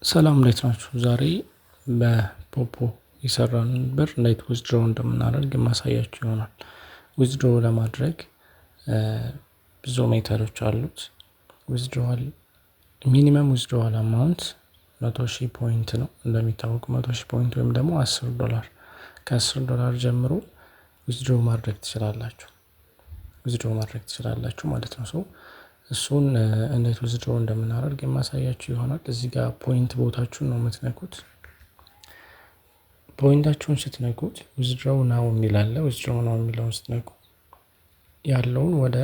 ሰላም እንዴት ናችሁ? ዛሬ በፖፖ የሰራን ብር እንዴት ዊዝድሮው እንደምናደርግ ማሳያችሁ ይሆናል። ዊዝድሮው ለማድረግ ብዙ ሜተዶች አሉት። ዊዝድሮዋል ሚኒመም ዊዝድሮዋል አማውንት 100,000 ፖይንት ነው። እንደሚታወቁ 100,000 ፖይንት ወይም ደግሞ $10 ከ$10 ጀምሮ ዊዝድሮው ማድረግ ትችላላችሁ ማለት ነው። እሱን እንዴት ዊዝድሮው እንደምናደርግ የማሳያችሁ ይሆናል። እዚህ ጋር ፖይንት ቦታችሁን ነው የምትነኩት። ፖይንታችሁን ስትነኩት ዊዝድሮው ናው የሚል አለ። ዊዝድሮው ናው የሚለውን ስትነኩ ያለውን ወደ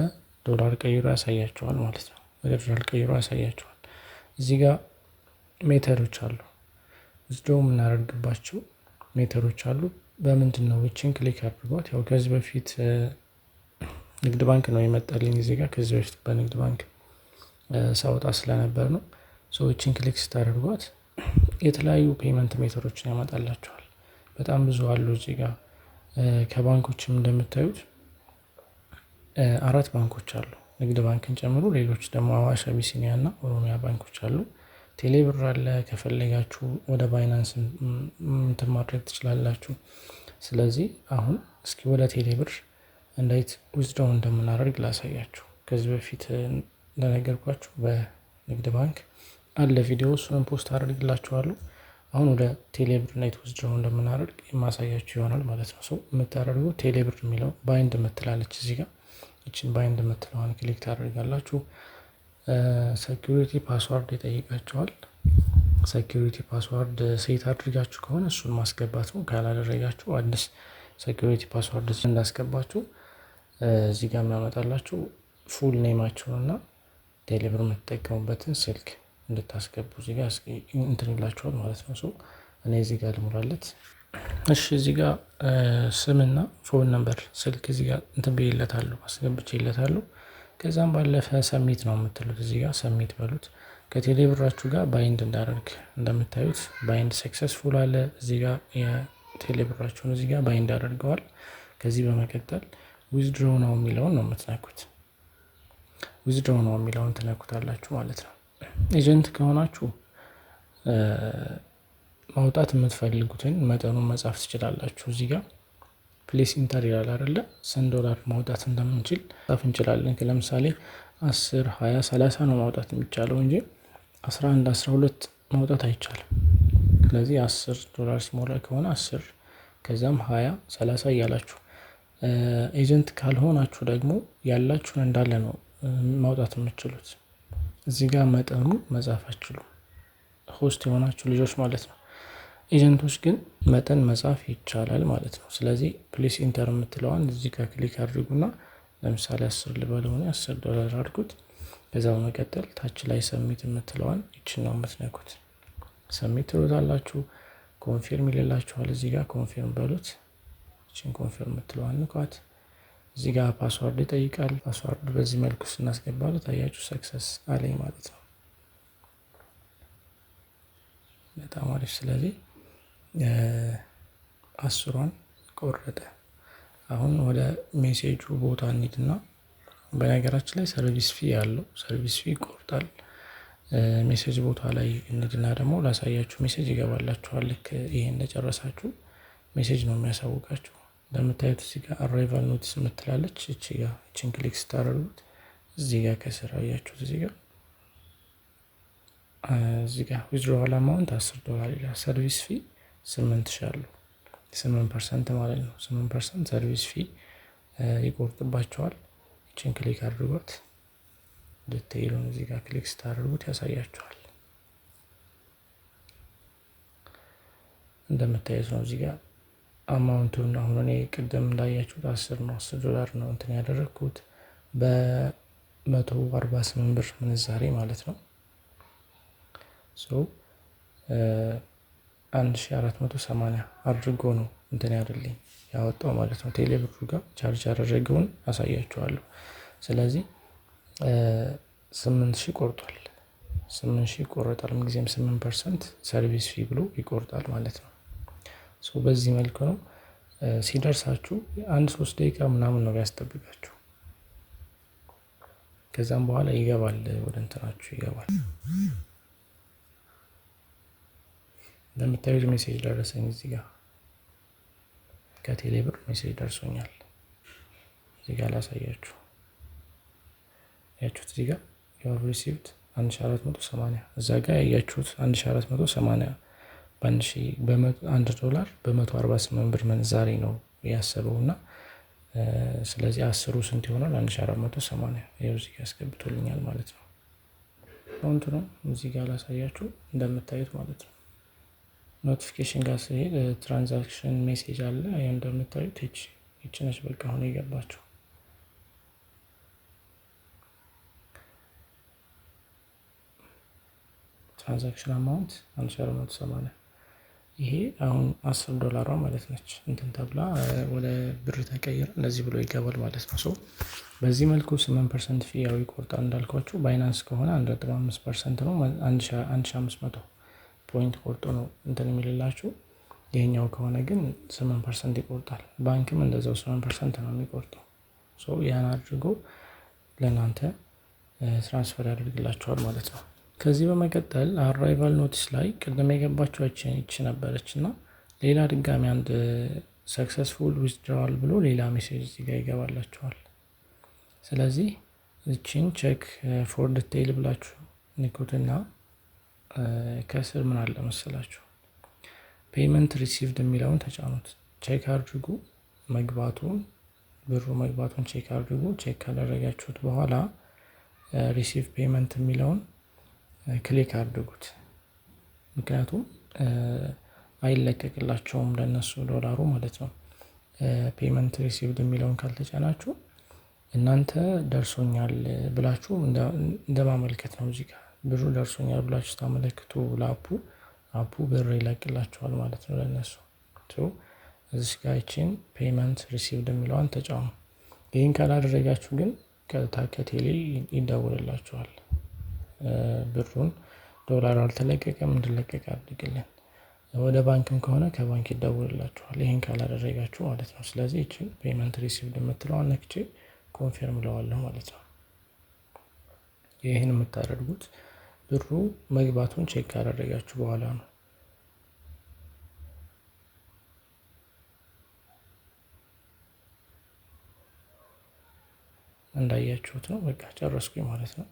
ዶላር ቀይሮ ያሳያችኋል ማለት ነው። ወደ ዶላር ቀይሮ ያሳያችኋል። እዚህ ጋር ሜተዶች አሉ። ዊዝድሮው የምናደርግባቸው ሜተዶች አሉ። በምንድን ነው? እቺን ክሊክ አድርጓት። ያው ከዚህ በፊት ንግድ ባንክ ነው የመጣልኝ እዚህ ጋር። ከዚህ በፊት በንግድ ባንክ ሳወጣ ስለነበር ነው። እቺን ክሊክ ስታደርጓት የተለያዩ ፔመንት ሜተዶችን ያመጣላችኋል። በጣም ብዙ አሉ እዚህ ጋር። ከባንኮችም እንደምታዩት 4 ባንኮች አሉ፣ ንግድ ባንክን ጨምሮ። ሌሎች ደግሞ አዋሽ፣ አቢሲኒያ እና ኦሮሚያ ባንኮች አሉ። ቴሌብር አለ። ከፈለጋችሁ ወደ ባይናንስ እንትን ማድረግ ትችላላችሁ። ስለዚህ አሁን እስኪ ወደ ቴሌብር እንዴት ዊዝድሮው እንደምናደርግ ላሳያችሁ። ከዚህ በፊት እንደነገርኳችሁ በንግድ ባንክ አለ ቪዲዮ፣ እሱንም ፖስት አደርግላችኋለሁ። አሁን ወደ ቴሌብር እንዴት ዊዝድሮው እንደምናደርግ የማሳያችሁ ይሆናል ማለት ነው። የምታደርጉት ቴሌብር የሚለው ባይንድ የምትላለች እዚህ ጋር። እችን ባይንድ የምትለዋን ክሊክ ታደርጋላችሁ። ሴኩሪቲ ፓስዋርድ ይጠይቃችኋል። ሴኩሪቲ ፓስዋርድ ሴት አድርጋችሁ ከሆነ እሱን ማስገባት ነው። ካላደረጋችሁ አዲስ ሴኩሪቲ ፓስዋርድ እንዳስገባችሁ እዚህ ጋር የሚያመጣላችሁ ፉል ኔማችሁን እና ቴሌብር የምትጠቀሙበትን ስልክ እንድታስገቡ እዚህ ጋር እንትን ይላችኋል ማለት ነው። እኔ እዚህ ጋር ልሙላለት። እሺ፣ እዚህ ጋር ስምና ፎን ነምበር ስልክ እዚህ ጋር እንትን ብዬለታለሁ፣ አስገብቼለታለሁ። ከዛም ባለፈ ሰሚት ነው የምትሉት። እዚህ ጋር ሰሚት በሉት። ከቴሌብራችሁ ጋር ባይንድ እንዳደርግ እንደምታዩት ባይንድ ሰክሰስፉል አለ። እዚህ ጋር የቴሌብራችሁን እዚህ ጋር ባይንድ አድርገዋል። ከዚህ በመቀጠል ዊዝድሮው ነው የሚለውን ነው የምትነኩት። ዊዝድሮው ነው የሚለውን ትነኩታላችሁ ማለት ነው። ኤጀንት ከሆናችሁ ማውጣት የምትፈልጉትን መጠኑን መጻፍ ትችላላችሁ። እዚህ ጋር ፕሌስ ኢንተር ይላል አይደለ? ስንት ዶላር ማውጣት እንደምንችል ጻፍ እንችላለን። ለምሳሌ 10፣ 20፣ 30 ነው ማውጣት የሚቻለው እንጂ 11፣ 12 ማውጣት አይቻልም። ስለዚህ $10 ሲሞላ ከሆነ 10፣ ከዛም 20፣ 30 እያላችሁ። ኤጀንት ካልሆናችሁ ደግሞ ያላችሁን እንዳለ ነው ማውጣት የምትችሉት። እዚህ ጋር መጠኑ መጻፍ አትችሉም፣ ሆስት የሆናችሁ ልጆች ማለት ነው። ኤጀንቶች ግን መጠን መጻፍ ይቻላል ማለት ነው። ስለዚህ ፕሌስ ኢንተር የምትለዋን እዚህ ጋር ክሊክ አድርጉና ለምሳሌ 10 ልበለው ሆነ $10 አድርጉት። ከዛ በመቀጠል ታች ላይ ሰሚት የምትለዋን ይችን ነው የምትነኩት። ሰሚት ትሉታላችሁ። ኮንፊርም ይልላችኋል። እዚህ ጋር ኮንፊርም በሉት። ይችን ኮንፊርም የምትለዋን ንኳት። እዚህ ጋር ፓስዋርድ ይጠይቃል። ፓስዋርድ በዚህ መልኩ ስናስገባሉ ታያችሁ ሰክሰስ አለኝ ማለት ነው። በጣም አሪፍ። ስለዚህ 10ን ቆረጠ። አሁን ወደ ሜሴጁ ቦታ እንሂድና በነገራችን ላይ ሰርቪስ ፊ ያለው ሰርቪስ ፊ ይቆርጣል። ሜሴጅ ቦታ ላይ እንሂድና ደግሞ ላሳያችሁ። ሜሴጅ ይገባላችኋል። ልክ ይሄ እንደጨረሳችሁ ሜሴጅ ነው የሚያሳውቃችሁ። እንደምታዩት እዚህ ጋር አራይቫል ኖቲስ የምትላለች እቺ ጋር እቺን ክሊክ ስታደርጉት እዚህ ጋር ከስር አያችሁት። እዚህ ጋር ዊዝድሮዋል አማውንት $10 ይላል። ሰርቪስ ፊ 8,000 አለው። 8% ማለት ነው። 8% ሰርቪስ ፊ ይቆርጥባቸዋል። እቺን ክሊክ አድርጓት። ዲቴይሉን እዚህ ጋር ክሊክ ስታደርጉት ያሳያችኋል። እንደምታዩት ነው እዚህ ጋር አማውንቱን። አሁን እኔ ቅድም እንዳያችሁት 10 ነው $10 ነው እንትን ያደረግኩት በ148 ብር ምንዛሬ ማለት ነው። 1480 አድርጎ ነው እንትን ያደርልኝ ያወጣው ማለት ነው። ቴሌብሩ ጋር ቻርጅ ያደረገውን አሳያችኋለሁ። ስለዚህ 8,000 ቆርጧል። 8,000 ይቆረጣል። ምንጊዜም 8% ሰርቪስ ፊ ብሎ ይቆርጣል ማለት ነው። በዚህ መልኩ ነው። ሲደርሳችሁ 1-3 ደቂቃ ምናምን ነው ያስጠብቃችሁ። ከዛም በኋላ ይገባል፣ ወደ እንትናችሁ ይገባል። እንደምታዩት ሜሴጅ ደረሰኝ እዚህ ጋር ከቴሌ ብር ሜሴጅ ደርሶኛል። እዚህ ጋር ላሳያችሁ። ያችሁት እዚህ ጋር you have received 1480 እዛ ጋር ያያችሁት 1480 $1 በ148 ብር ምንዛሬ ነው ያሰበው እና ስለዚህ 10ሩ ስንት ይሆናል? 1480 ይኸው እዚህ ጋር አስገብቶልኛል ማለት ነው። አካውንት ነው እዚህ ጋር ላሳያችሁ እንደምታዩት ማለት ነው። ኖቲፊኬሽን ጋር ሲሄድ ትራንዛክሽን ሜሴጅ አለ። ይሄ እንደምታዩት ይቺ ነች በቃ አሁን የገባችው። ትራንዛክሽን አማውንት 1480 ይሄ አሁን $10 ማለት ነች እንትን ተብላ ወደ ብር ተቀይራ እንደዚህ ብሎ ይገባል ማለት ነው። ሶ በዚህ መልኩ 8% ፊ ያው ይቆርጣል እንዳልኳችሁ። ባይናንስ ከሆነ 1.5% ነው 1500 ፖይንት ቆርጦ ነው እንትን የሚልላችሁ። ይሄኛው ከሆነ ግን 8% ይቆርጣል። ባንክም እንደዛው 8% ነው የሚቆርጠው። ሶ ያን አድርጎ ለእናንተ ትራንስፈር ያደርግላችኋል ማለት ነው። ከዚህ በመቀጠል አራይቫል ኖቲስ ላይ ቅድም የገባቸው ይቺ ነበረች እና ሌላ ድጋሚ አንድ ሰክሰስፉል ዊዝድራዋል ብሎ ሌላ ሜሴጅ እዚህ ጋር ይገባላችኋል። ስለዚህ እቺን ቼክ ፎር ዲቴይል ብላችሁ ንኩትና ከስር ምን አለ መሰላችሁ ፔመንት ሪሲቭድ የሚለውን ተጫኑት። ቼክ አድርጉ መግባቱን፣ ብሩ መግባቱን ቼክ አድርጉ። ቼክ ካደረጋችሁት በኋላ ሪሲቭ ፔመንት የሚለውን ክሊክ አድርጉት። ምክንያቱም አይለቀቅላቸውም ለነሱ ዶላሩ ማለት ነው። ፔመንት ሪሲቭድ የሚለውን ካልተጫናችሁ እናንተ ደርሶኛል ብላችሁ እንደማመልከት ነው። እዚህ ጋር ብሩ ደርሶኛል ብላችሁ ታመለክቱ ለአፑ ብር ይለቅላችኋል ማለት ነው ለነሱ። እዚህ ጋር ይቺን ፔመንት ሪሲቭድ የሚለውን ተጫኑ። ይህን ካላደረጋችሁ ግን ቀጥታ ከቴሌ ይደውልላችኋል። ብሩን ዶላር አልተለቀቀም እንድለቀቅ አድርግልን። ወደ ባንክም ከሆነ ከባንክ ይደውልላችኋል። ይህን ካላደረጋችሁ ማለት ነው። ስለዚህ ይቺን ፔመንት ሪሲቭድ የምትለዋን ነክቼ ኮንፊርም እለዋለሁ ማለት ነው። ይህን የምታደርጉት ብሩ መግባቱን ቼክ ካደረጋችሁ በኋላ ነው። እንዳያችሁት ነው። በቃ ጨረስኩኝ ማለት ነው።